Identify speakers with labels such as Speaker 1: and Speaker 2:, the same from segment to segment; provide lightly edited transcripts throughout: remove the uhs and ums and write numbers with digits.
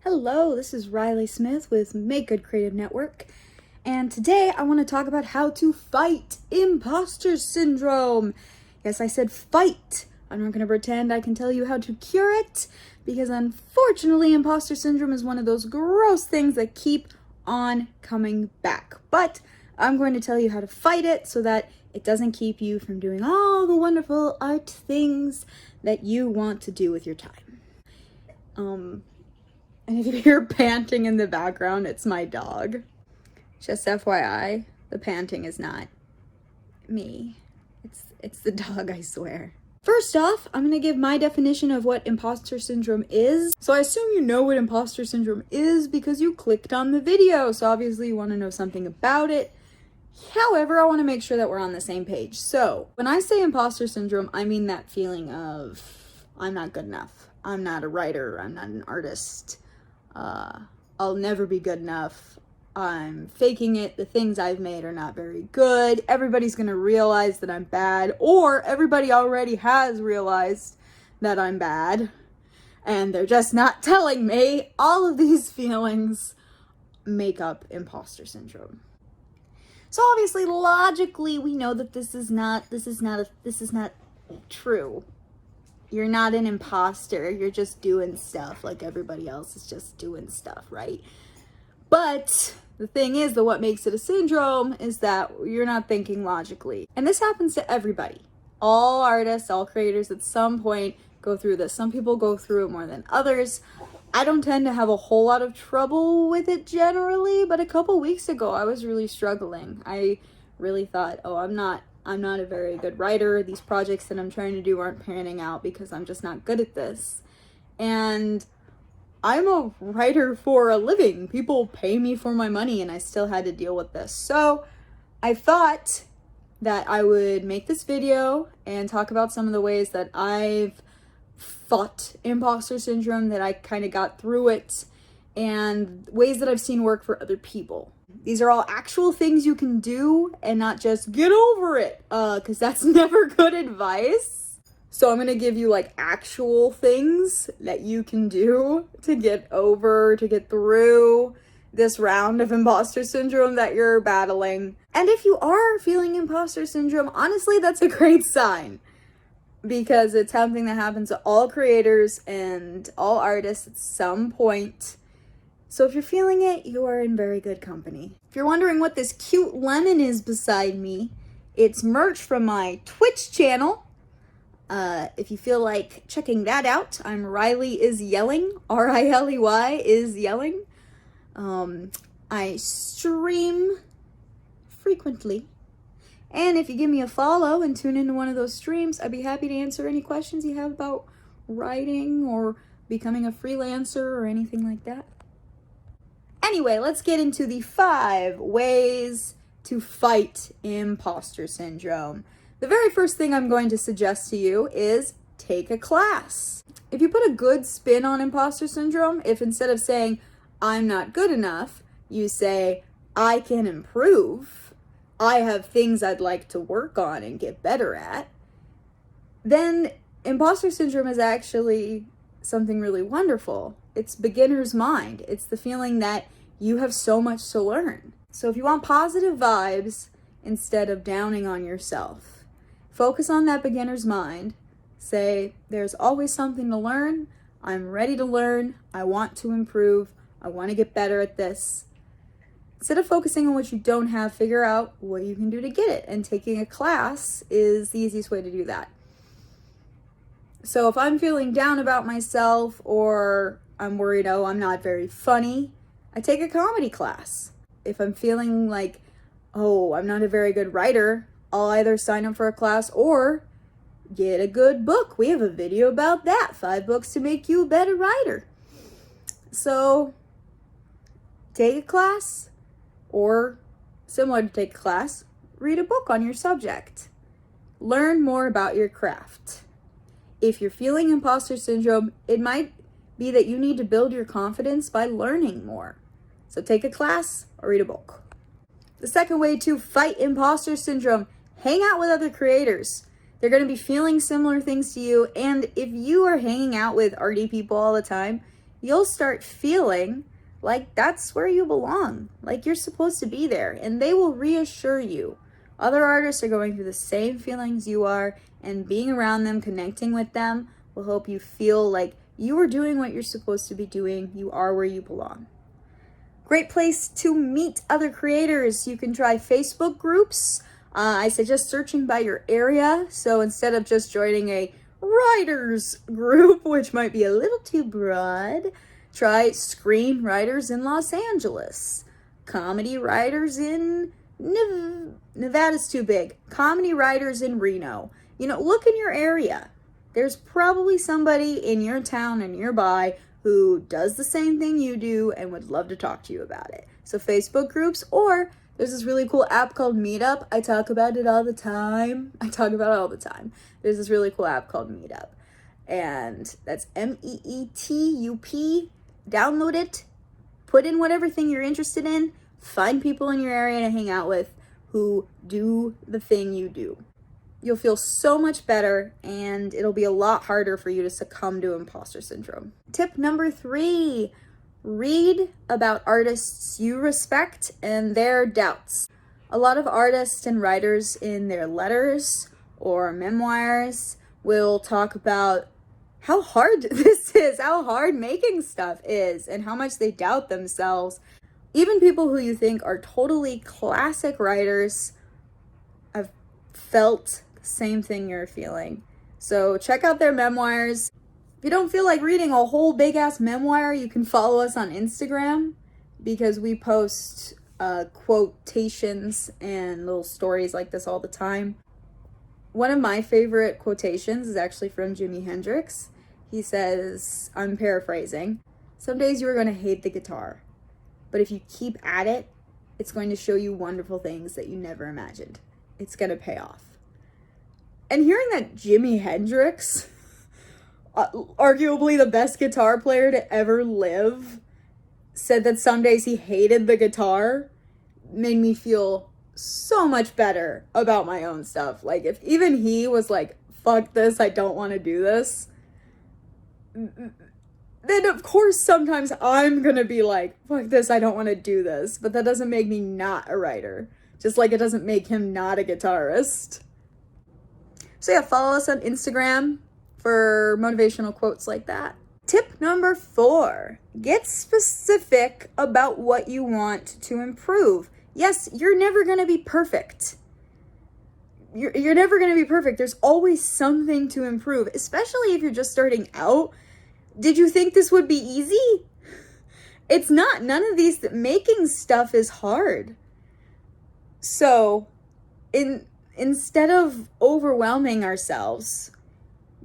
Speaker 1: Hello, this is Riley Smith with MakeGood Creative Network, and today I want to talk about how to fight imposter syndrome. Yes, I said fight. I'm not going to pretend I can tell you how to cure it, because unfortunately imposter syndrome is one of those gross things that keep on coming back. But I'm going to tell you how to fight it so that it doesn't keep you from doing all the wonderful art things that you want to do with your time. And if you hear panting in the background, it's my dog. Just FYI, the panting is not me. It's the dog, I swear. First off, I'm gonna give my definition of what imposter syndrome is. So I assume you know what imposter syndrome is because you clicked on the video. So obviously you wanna know something about it. However, I wanna make sure that we're on the same page. So when I say imposter syndrome, I mean that feeling of I'm not good enough. I'm not a writer, I'm not an artist. I'll never be good enough. I'm faking it. The things I've made are not very good. Everybody's gonna realize that I'm bad, or everybody already has realized that I'm bad, and they're just not telling me. All of these feelings make up imposter syndrome. So obviously, logically, we know that this is not true. You're not an imposter. You're just doing stuff like everybody else is just doing stuff, right? But the thing is that what makes it a syndrome is that you're not thinking logically. And this happens to everybody. All artists, all creators at some point go through this. Some people go through it more than others. I don't tend to have a whole lot of trouble with it generally, but a couple weeks ago I was really struggling. I really thought, oh, I'm not a very good writer. These projects that I'm trying to do aren't panning out because I'm just not good at this. And I'm a writer for a living. People pay me for my money and I still had to deal with this. So I thought that I would make this video and talk about some of the ways that I've fought imposter syndrome, that I kind of got through it, and ways that I've seen work for other people. These are all actual things you can do and not just get over it, because that's never good advice. So I'm gonna give you like actual things that you can do to get through this round of imposter syndrome that you're battling. And if you are feeling imposter syndrome, honestly, that's a great sign, because it's something that happens to all creators and all artists at some point. So if you're feeling it, you are in very good company. If you're wondering what this cute lemon is beside me, it's merch from my Twitch channel. If you feel like checking that out, I'm Riley is Yelling, R-I-L-E-Y is Yelling. I stream frequently. And if you give me a follow and tune into one of those streams, I'd be happy to answer any questions you have about writing or becoming a freelancer or anything like that. Anyway, let's get into the 5 ways to fight imposter syndrome. The very first thing I'm going to suggest to you is take a class. If you put a good spin on imposter syndrome, if instead of saying, I'm not good enough, you say, I can improve, I have things I'd like to work on and get better at, then imposter syndrome is actually something really wonderful. It's beginner's mind. It's the feeling that you have so much to learn. So if you want positive vibes instead of downing on yourself, focus on that beginner's mind. Say, there's always something to learn. I'm ready to learn. I want to improve. I want to get better at this. Instead of focusing on what you don't have, figure out what you can do to get it. And taking a class is the easiest way to do that. So if I'm feeling down about myself, or I'm worried, oh, I'm not very funny, I take a comedy class. If I'm feeling like, oh, I'm not a very good writer, I'll either sign up for a class or get a good book. We have a video about that. 5 books to make you a better writer. So take a class, or similar to take a class, read a book on your subject. Learn more about your craft. If you're feeling imposter syndrome, it might be that you need to build your confidence by learning more. So take a class or read a book. The second way to fight imposter syndrome, hang out with other creators. They're going to be feeling similar things to you, and if you are hanging out with arty people all the time, you'll start feeling like that's where you belong, like you're supposed to be there, and they will reassure you. Other artists are going through the same feelings you are, and being around them, connecting with them, will help you feel like you are doing what you're supposed to be doing. You are where you belong. Great place to meet other creators. You can try Facebook groups. I suggest searching by your area. So instead of just joining a writers group, which might be a little too broad, try screenwriters in Los Angeles, comedy writers in Nevada's too big, comedy writers in Reno. Look in your area. There's probably somebody in your town and nearby who does the same thing you do and would love to talk to you about it. So Facebook groups, or there's this really cool app called Meetup. I talk about it all the time. There's this really cool app called Meetup. And that's MEETUP. Download it. Put in whatever thing you're interested in. Find people in your area to hang out with who do the thing you do. You'll feel so much better, and it'll be a lot harder for you to succumb to imposter syndrome. Tip number 3, read about artists you respect and their doubts. A lot of artists and writers in their letters or memoirs will talk about how hard this is, how hard making stuff is, and how much they doubt themselves. Even people who you think are totally classic writers have felt the same thing you're feeling. So check out their memoirs. If you don't feel like reading a whole big ass memoir, you can follow us on Instagram, because we post quotations and little stories like this all the time. One of my favorite quotations is actually from Jimi Hendrix. He says, I'm paraphrasing, "Some days you are going to hate the guitar, but if you keep at it, it's going to show you wonderful things that you never imagined. It's going to pay off." And hearing that Jimi Hendrix, arguably the best guitar player to ever live, said that some days he hated the guitar, made me feel so much better about my own stuff. Like, if even he was like, fuck this, I don't want to do this, then of course sometimes I'm gonna be like, fuck this, I don't want to do this. But that doesn't make me not a writer. Just like it doesn't make him not a guitarist. So yeah, follow us on Instagram for motivational quotes like that. Tip number 4, get specific about what you want to improve. Yes, you're never going to be perfect. You're never going to be perfect. There's always something to improve, especially if you're just starting out. Did you think this would be easy? It's not. None of these, making stuff is hard. So instead of overwhelming ourselves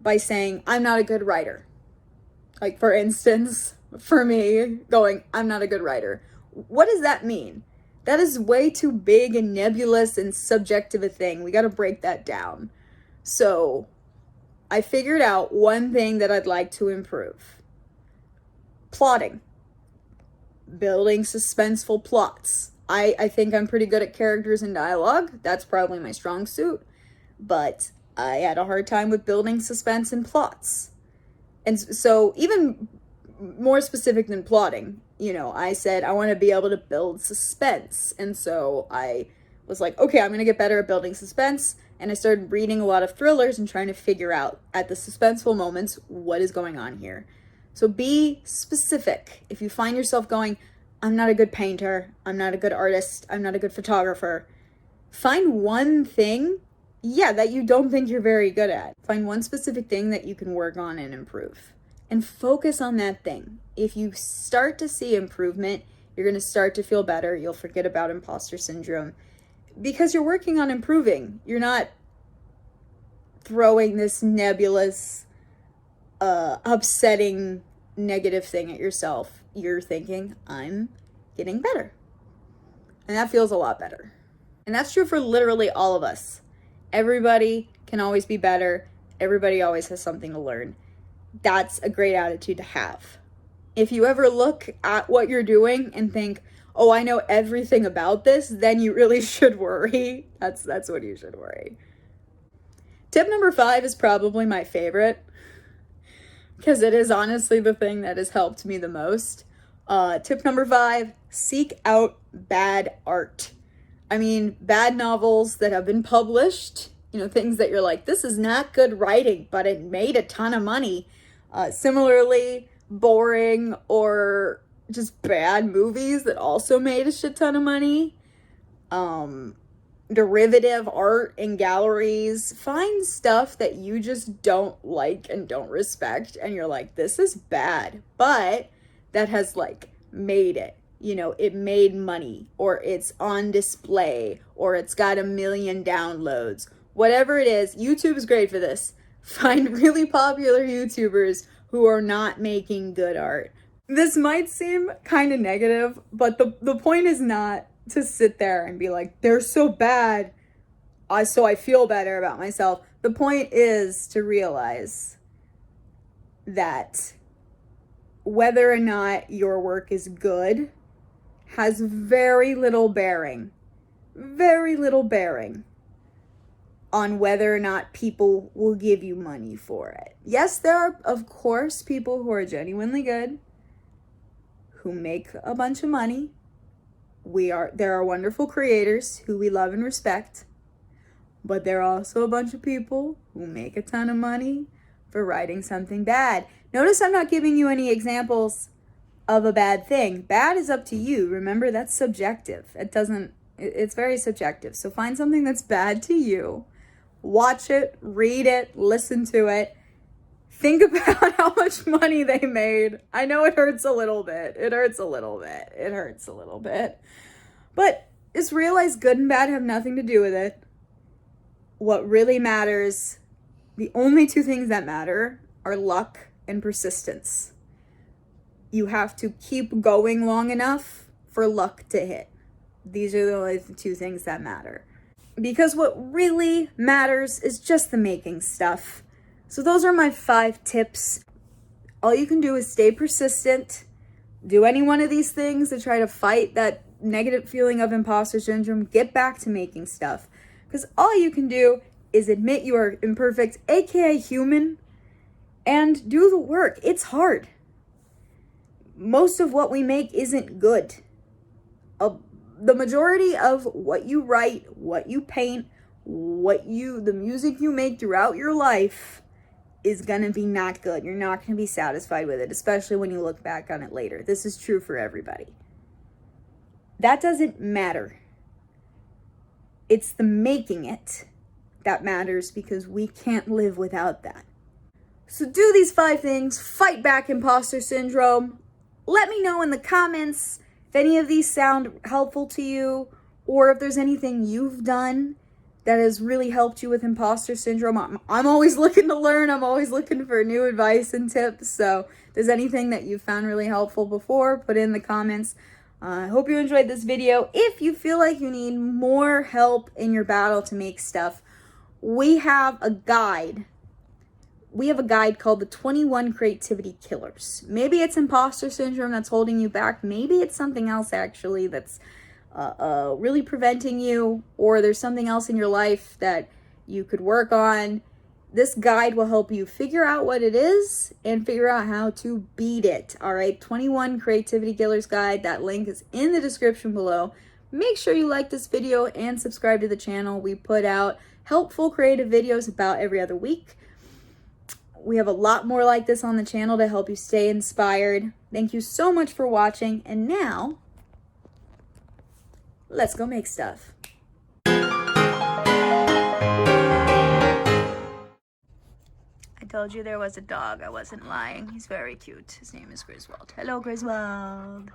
Speaker 1: by saying, I'm not a good writer. Like, for instance, for me, going, I'm not a good writer. What does that mean? That is way too big and nebulous and subjective a thing. We got to break that down. So I figured out one thing that I'd like to improve. Plotting. Building suspenseful plots. I think I'm pretty good at characters and dialogue. That's probably my strong suit. But I had a hard time with building suspense and plots. And so even more specific than plotting, I said I want to be able to build suspense. And so I was like, okay, I'm going to get better at building suspense. And I started reading a lot of thrillers and trying to figure out at the suspenseful moments, what is going on here. So be specific. If you find yourself going, I'm not a good painter, I'm not a good artist, I'm not a good photographer, find one thing, that you don't think you're very good at. Find one specific thing that you can work on and improve. And focus on that thing. If you start to see improvement, you're going to start to feel better. You'll forget about imposter syndrome because you're working on improving. You're not throwing this nebulous, upsetting, negative thing at yourself. You're thinking, I'm getting better. And that feels a lot better. And that's true for literally all of us. Everybody can always be better. Everybody always has something to learn. That's a great attitude to have. If you ever look at what you're doing and think, oh, I know everything about this, then you really should worry. That's what you should worry. Tip number 5 is probably my favorite. because it is honestly the thing that has helped me the most. Tip number 5, seek out bad art. I mean, bad novels that have been published, you know, things that you're like, this is not good writing, but it made a ton of money. Similarly, boring or just bad movies that also made a shit ton of money. Derivative art in galleries. Find stuff that you just don't like and don't respect, and you're like, this is bad, but that has like made it. You know, it made money, or it's on display, or it's got 1 million downloads. Whatever it is, YouTube is great for this. Find really popular YouTubers who are not making good art. This might seem kind of negative, but the point is not to sit there and be like, they're so bad, so I feel better about myself. The point is to realize that whether or not your work is good has very little bearing on whether or not people will give you money for it. Yes, there are, of course, people who are genuinely good, who make a bunch of money. There are wonderful creators who we love and respect, but there are also a bunch of people who make a ton of money for writing something bad. Notice I'm not giving you any examples of a bad thing. Bad is up to you. Remember, that's subjective. It's very subjective. So find something that's bad to you, watch it, read it, listen to it, think about how much money they made. I know it hurts a little bit. But just realize good and bad have nothing to do with it. What really matters, the only 2 things that matter are luck and persistence. You have to keep going long enough for luck to hit. These are the only 2 things that matter. Because what really matters is just the making stuff. So those are my 5 tips. All you can do is stay persistent. Do any one of these things to try to fight that negative feeling of imposter syndrome. Get back to making stuff. Because all you can do is admit you are imperfect, aka human, and do the work. It's hard. Most of what we make isn't good. The majority of what you write, what you paint, the music you make throughout your life is gonna be not good. You're not gonna be satisfied with it, especially when you look back on it later. This is true for everybody. That doesn't matter. It's the making it that matters, because we can't live without that. So do these 5 things, fight back imposter syndrome. Let me know in the comments if any of these sound helpful to you, or if there's anything you've done that has really helped you with imposter syndrome. I'm always looking to learn. I'm always looking for new advice and tips. So if there's anything that you found really helpful before, put it in the comments. I hope you enjoyed this video. If you feel like you need more help in your battle to make stuff, we have a guide. We have a guide called the 21 Creativity Killers. Maybe it's imposter syndrome that's holding you back. Maybe it's something else actually that's really preventing you, or there's something else in your life that you could work on. This guide will help you figure out what it is and figure out how to beat it. All right, 21 Creativity Killers Guide. That link is in the description below. Make sure you like this video and subscribe to the channel. We put out helpful creative videos about every other week. We have a lot more like this on the channel to help you stay inspired. Thank you so much for watching. And now, let's go make stuff. I told you there was a dog. I wasn't lying. He's very cute. His name is Griswold. Hello, Griswold.